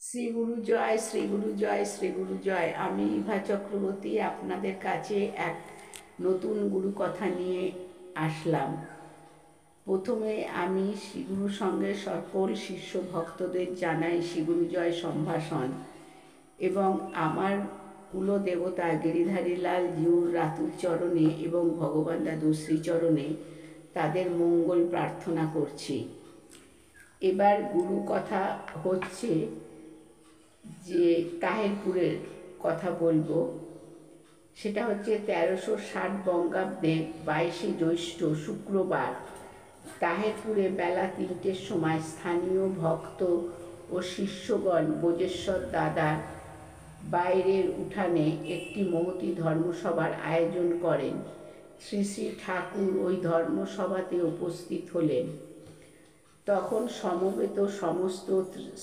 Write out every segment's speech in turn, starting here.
শ্রীগুরু জয়, শ্রীগুরু জয়, শ্রীগুরু জয়। আমি ইভা চক্রবর্তী আপনাদের কাছে এক নতুন গুরু কথা নিয়ে আসলাম। প্রথমে আমি শ্রীগুরু সঙ্গে সকল শিষ্য ভক্তদের জানাই শ্রীগুরু জয় সম্ভাষণ এবং আমার কুলদেবতা গিরিধারীলাল জিউর রাতুল চরণে এবং ভগবান দাদু শ্রীচরণে তাদের মঙ্গল প্রার্থনা করছি। এবার গুরু কথা হচ্ছে যে তাহেরপুরের কথা বলবো। সেটা হচ্ছে 1360 বঙ্গাব্দে 22শে জ্যৈষ্ঠ শুক্রবার তাহেরপুরে বেলা 3টের সময় স্থানীয় ভক্ত ও শিষ্যগণ বোজেশ্বর দাদার বাইরের উঠানে একটি মহতী ধর্মসভার আয়োজন করেন। শ্রী শ্রী ঠাকুর ওই ধর্মসভাতে উপস্থিত হলেন। তখন সমবেত সমস্ত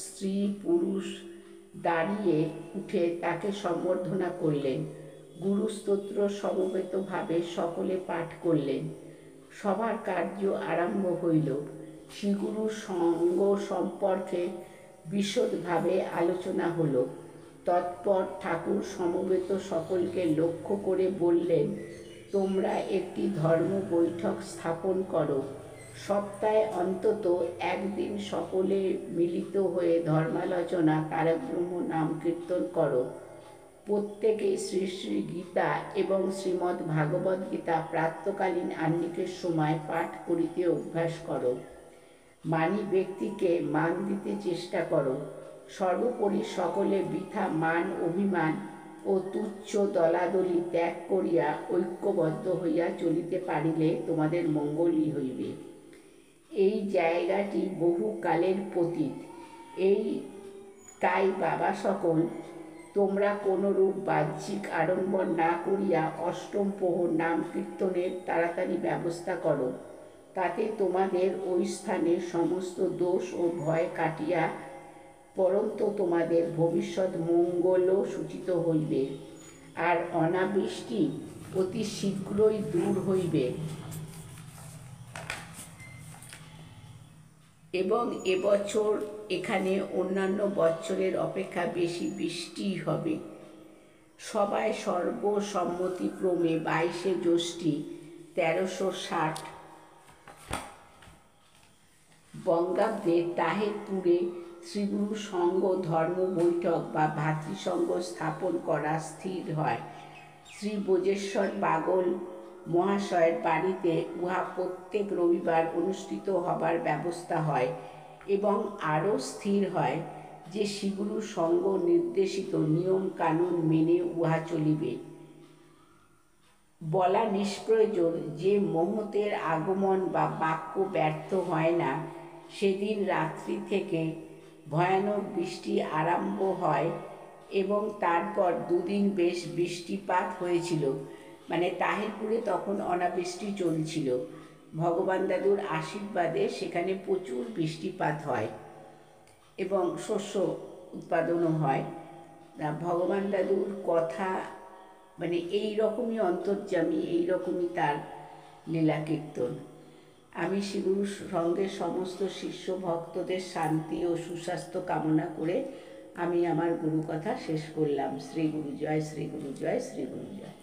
স্ত্রী পুরুষ দাঁড়িয়ে উঠে তাকে সম্বর্ধনা করলেন। গুরুস্তোত্র সমবেতভাবে সকলে পাঠ করলেন। সভার কার্য আরম্ভ হইল। শ্রীগুরুর সঙ্গ সম্পর্কে বিশদভাবে আলোচনা হল। তৎপর ঠাকুর সমবেত সকলকে লক্ষ্য করে বললেন, তোমরা একটি ধর্ম বৈঠক স্থাপন করো। সপ্তাহে অন্তত একদিন সকলে মিলিত হয়ে ধর্মালোচনা তারক ব্রহ্ম নাম কীর্তন করো। প্রত্যেকে শ্রী শ্রী গীতা এবং শ্রীমদ্ ভাগবত গীতা প্রাতঃকালীন আহ্নিকের সময় পাঠ করিতে অভ্যাস করো। মানী ব্যক্তিকে মান দিতে চেষ্টা করো। সর্বোপরি সকলে বৃথা মান অভিমান ও তুচ্ছ দলাদলি ত্যাগ করিয়া ঐক্যবদ্ধ হইয়া চলিতে পারিলে তোমাদের মঙ্গলই হইবে। এই জায়গাটি বহু কালের পতীত। তাই বাবা সকল, তোমরা কোনরূপ বাহ্যিক আড়ম্বর না করিয়া অষ্টম প্রহর নাম কীর্তনের তাড়াতাড়ি ব্যবস্থা করো। তাতে তোমাদের ওই স্থানে সমস্ত দোষ ও ভয় কাটিয়া পরন্তু তোমাদের ভবিষ্যৎ মঙ্গলও সূচিত হইবে, আর অনাবৃষ্টি অতি শীঘ্রই দূর হইবে এবং এবছর এখানে অন্যান্য বৎসরের অপেক্ষা বেশি বৃষ্টি হবে। সবাই সর্বসম্মতিক্রমে 22শে জ্যৈষ্ঠী 1360 বঙ্গাব্দে তাহেরপুরে শ্রীগুরু সঙ্গ ধর্ম বৈঠক বা ভাতৃসঙ্গ স্থাপন করা স্থির হয়। শ্রী বোজেশ্বর বাগল মহাশয়ের বাড়িতে উহা প্রত্যেক রবিবার অনুষ্ঠিত হবার ব্যবস্থা হয় এবং আরও স্থির হয় যে শ্রীগুরু সঙ্গ নির্দেশিত নিয়ম কানুন মেনে উহা চলিবে। বলা নিষ্প্রয়োজন যে মুহূর্তের আগমন বা বাক্য ব্যর্থ হয় না। সেদিন রাত্রি থেকে ভয়ানক বৃষ্টি আরম্ভ হয় এবং তারপর দুদিন বেশ বৃষ্টিপাত হয়েছিল। মানে তাহেরপুরে তখন অনাবৃষ্টি চলছিল। ভগবান দাদুর আশীর্বাদে সেখানে প্রচুর বৃষ্টিপাত হয় এবং শস্য উৎপাদনও হয়। ভগবান দাদুর কথা মানে এই রকমই অন্তর্যামী, এই রকমই তার লীলা কীর্তন। আমি শ্রীগুরুর সঙ্গে সমস্ত শিষ্য ভক্তদের শান্তি ও সুস্বাস্থ্য কামনা করে আমি আমার গুরু কথা শেষ করলাম। শ্রীগুরু জয়, শ্রীগুরু জয়, শ্রীগুরু জয়।